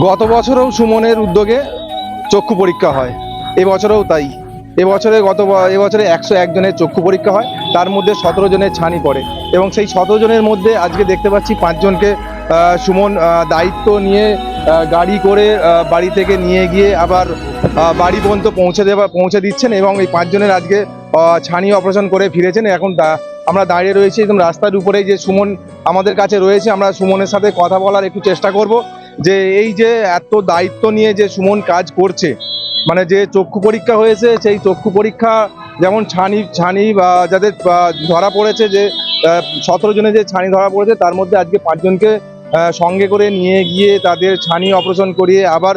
গত বছরও সুমনের উদ্যোগে চক্ষু পরীক্ষা হয়, এবছরেও তাই। এবছরে 101 জনের চক্ষু পরীক্ষা হয়, তার মধ্যে 17 জনের ছানি পড়ে এবং সেই 17 জনের মধ্যে আজকে দেখতে পাচ্ছি 5 জনকে সুমন দায়িত্ব নিয়ে গাড়ি করে বাড়ি থেকে নিয়ে গিয়ে আবার বাড়ি পর্যন্ত পৌঁছে দিচ্ছেন এবং এই 5 জনের আজকে ছানি অপারেশন করে ফিরেছেন। এখন আমরা দাঁড়িয়ে রয়েছি একদম রাস্তার উপরে, যে সুমন আমাদের কাছে রয়েছে। আমরা সুমনের সাথে কথা বলার একটু চেষ্টা করব যে এই যে এত দায়িত্ব নিয়ে যে সুমন কাজ করছে, মানে যে চক্ষু পরীক্ষা হয়েছে সেই চক্ষু পরীক্ষা যেমন ছানি বা যাদের ধরা পড়েছে, যে 17 জনের যে ছানি ধরা পড়েছে তার মধ্যে আজকে 5 জনকে সঙ্গে করে নিয়ে গিয়ে তাদের ছানি অপারেশন করিয়ে আবার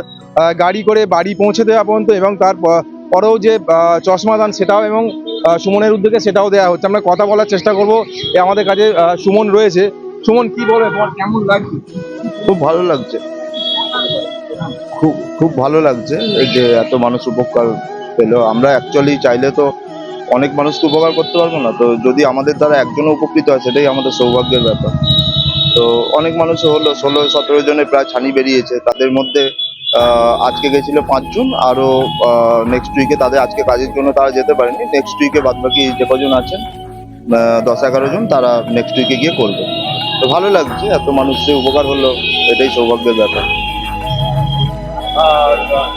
গাড়ি করে বাড়ি পৌঁছে দেওয়া পর্যন্ত, এবং তার পরেও যে চশমা দান সেটাও এবং সুমনের উদ্যোগে সেটাও দেওয়া হচ্ছে। আমরা কথা বলার চেষ্টা করব। আমাদের কাছে সুমন রয়েছে। সুমন, কি বলবে, তোমার কেমন লাগছে? খুব ভালো লাগছে, খুব খুব ভালো লাগছে এই যে এত মানুষ উপকার পেলো। আমরা অ্যাকচুয়ালি চাইলে তো অনেক মানুষকে উপকার করতে পারবো না, তো যদি আমাদের দ্বারা একজনও উপকৃত হয় সেটাই আমাদের সৌভাগ্যের ব্যাপার। তো অনেক মানুষ হলো, 16-17 জনের প্রায় ছানি বেরিয়েছে। তাদের মধ্যে আজকে গেছিল 5 জন, আরও নেক্সট উইকে তাদের আজকে কাজের জন্য তারা যেতে পারেনি। নেক্সট উইকে বাদবাকি যে কজন আছেন 10-11 জন, তারা নেক্সট উইকে গিয়ে করবে। তো ভালো লাগছে, এত মানুষের উপকার হলো, এটাই সৌভাগ্যের ব্যাপার।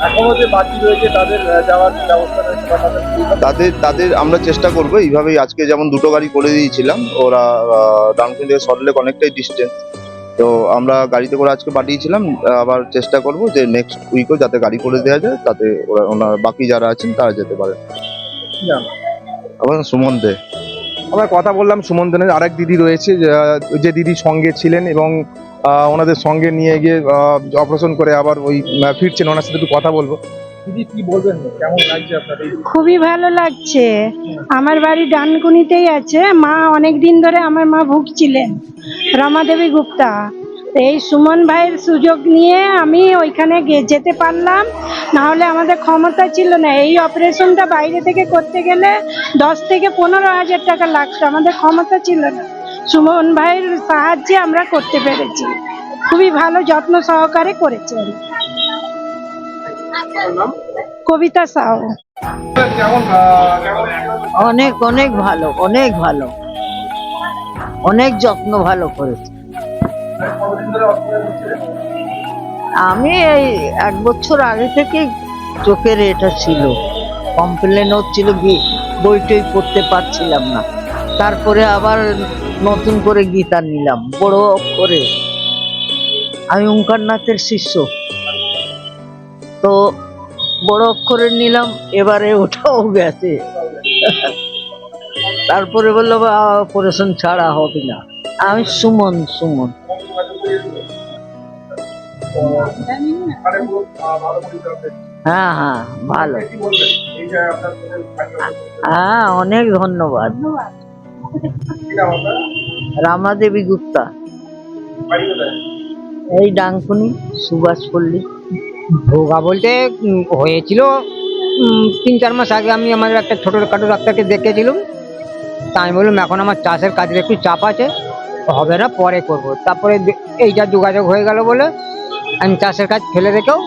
এখনো যে বাকি রয়েছে তাদের যাওয়ার ব্যবস্থা রয়েছে বা তাদের আমরা চেষ্টা করবো এইভাবেই। আজকে যেমন 2টো গাড়ি করে দিয়েছিলাম, ওরা ডানকুনি থেকে সল্টলেক অনেকটাই ডিস্টেন্স, তো আমরা গাড়িতে করে আজকে পাঠিয়েছিলাম। আবার চেষ্টা করব যে নেক্সট উইকও যাতে গাড়ি করে দেওয়া যায়, তাতে ওনার বাকি যারা আছেন তারা যেতে পারে। আবার সুমন দে, আমরা কথা বললাম সুমন দেনের আরেক দিদি রয়েছে, যে দিদি সঙ্গে ছিলেন এবং ওনাদের সঙ্গে নিয়ে গিয়ে অপারেশন করে আবার ওই ফিরছেন। ওনার সাথে একটু কথা বলবো। দিদি, কি বলবেন, কেমন লাগছে আপনার? খুবই ভালো লাগছে। আমার বাড়ি ডানকুনিতেই আছে। মা অনেক দিন ধরে আমার মা ভুগছিলেন, রমাদেবী গুপ্তা। এই সুমন ভাইয়ের সুযোগ নিয়ে আমি ওইখানে যেতে পারলাম, না হলে আমাদের ক্ষমতা ছিল না। এই অপারেশনটা বাইরে থেকে করতে গেলে 10 থেকে 15 হাজার টাকা লাগতো, আমাদের ক্ষমতা ছিল না। সুমন ভাইয়ের সাহায্যে আমরা করতে পেরেছি। খুবই ভালো যত্ন সহকারে করেছেন। কবিতা সাউ। অনেক অনেক ভালো, অনেক ভালো, অনেক যত্ন ভালো করেছে। আমি এই 1 বছর আগে থেকে চোখের এটা ছিল, কমপ্লেন হচ্ছিল, বইটই পড়তে পারছিলাম না। তারপরে আবার নতুন করে গীতা নিলাম বড় অক্ষরে। আমি ওঙ্কারনাথের শিষ্য, তো বড় অক্ষরে নিলাম, এবারে ওটাও গেছে। তারপরে বললো অপারেশন ছাড়া হবে না। আমি সুমন। হ্যাঁ হ্যাঁ, ভালো। হ্যাঁ, অনেক ধন্যবাদ। রামাদেবী গুপ্তা, এই ডানকুনি সুভাষপল্লী। ভোগা বলতে হয়েছিল 3-4 মাস আগে। আমি আমাদের একটা ছোটখাটো ডাক্তারকে দেখেছিলাম, তা আমি বললাম এখন আমার চাষের কাজের একটু চাপ আছে, হবে না, পরে করব। তারপরে এইটা যোগাযোগ হয়ে গেল বলে আমি চাষের কাজ ফেলে রেখেও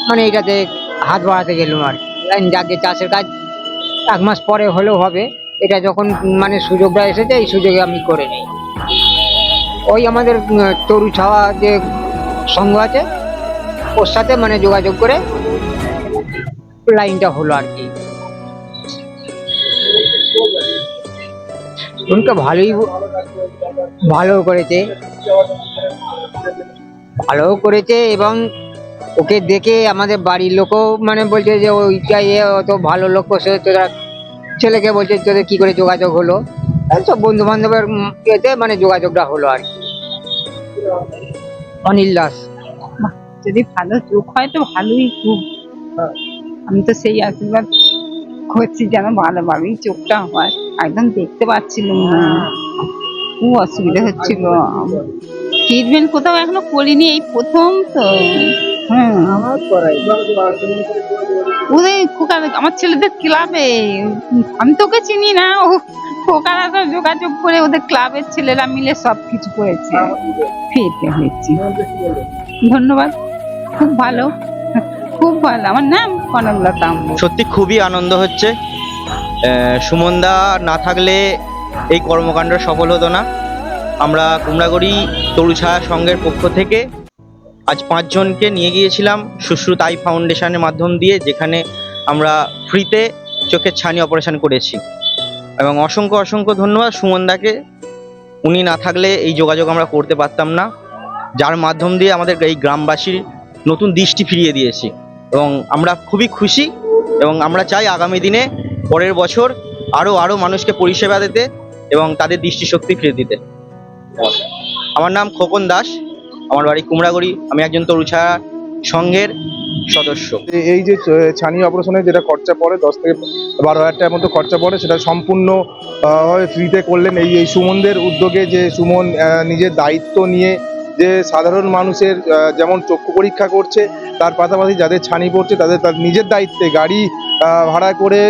মানে এইটাতে হাত বাড়াতে গেলাম আর কি। যাকে চাষের কাজ 1 মাস পরে হলেও হবে, এটা যখন মানে সুযোগটা এসেছে, এই সুযোগে আমি করে নিই। ওই আমাদের তরু ছাওয়া যে সংঘ আছে, ওর সাথে মানে যোগাযোগ করে লাইনটা হলো আর কি। উনকে ভালো করেছে এবং ওকে দেখে আমাদের বাড়ির লোকও মানে বলছে যে ওইটা অত ভালো লোক, তোরা ছেলেকে বলছে তোদের কি করে যোগাযোগ হলো। সব বন্ধু বান্ধবের ইয়েতে মানে যোগাযোগটা হলো আর কি। অনিল দাস। যদি ভালো চোখ হয় তো ভালোই, খুব। আমি তো সেই আশীর্বাদ করছি যেন ভালোভাবেই চোখটা হয়। একদম দেখতে পাচ্ছিলাম না, খুব অসুবিধা হচ্ছিল। ট্রিটমেন্ট কোথাও এখনো করিনি, এই প্রথম তো। ওদের আমার ছেলেদের ক্লাবে, আমি তোকে চিনি না, ও খোকারা তো যোগাযোগ করে ওদের ক্লাবের ছেলেরা মিলে সবকিছু করেছে, ফ্রিতে হয়েছে। ধন্যবাদ, খুব ভালো, খুব ভালো। আমার নাম কনকলতা আম্ব। সত্যি খুবই আনন্দ হচ্ছে। সুমনদা না থাকলে এই কর্মকাণ্ড সফল হতো না। আমরা কুমড়াগড়ি তরুছায়া সংঘের পক্ষ থেকে আজ 5 জনকে নিয়ে গিয়েছিলাম সুশ্রুত আই ফাউন্ডেশনের মাধ্যম দিয়ে, যেখানে আমরা ফ্রিতে চোখের ছানি অপারেশন করেছি। এবং অসংখ্য অসংখ্য ধন্যবাদ সুমনদাকে। উনি না থাকলে এই যোগাযোগ আমরা করতে পারতাম না, যার মাধ্যম দিয়ে আমাদের এই গ্রামবাসীর নতুন দৃষ্টি ফিরিয়ে দিয়েছি। এবং আমরা খুবই খুশি এবং আমরা চাই আগামী দিনে পরের বছর আরও মানুষকে পরিষেবা দিতে এবং তাদের দৃষ্টিশক্তি ফিরে দিতে। আমার নাম খোকন দাস, আমার বাড়ি কুমড়াগড়ি, আমি একজন তরুছায়া সংঘের সদস্য। এই যে ছানি অপারেশনে যেটা খরচা পড়ে 10 থেকে 12,000 টাকার মতো খরচা পড়ে, সেটা সম্পূর্ণ ভাবে ফ্রিতে করলেন এই সুমনদের উদ্যোগে। যে সুমন নিজের দায়িত্ব নিয়ে যে সাধারণ মানুষের যেমন চক্ষু পরীক্ষা করছে, তার পাশাপাশি যাদের ছানি পড়ছে তাদের তার নিজের দায়িত্বে গাড়ি ভাড়া করে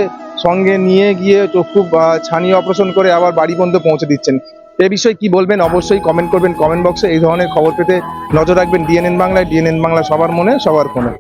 সঙ্গে নিয়ে গিয়ে চক্ষু ছানি অপারেশন করে আবার বাড়ি পর্যন্ত পৌঁছে দিচ্ছেন। এ বিষয়ে কি বলবেন অবশ্যই কমেন্ট করবেন কমেন্ট বক্সে। এই ধরনের খবর পেতে নজর রাখবেন ডিএনএন বাংলায়। ডিএনএন বাংলা সবার মনে সবার ফোনে।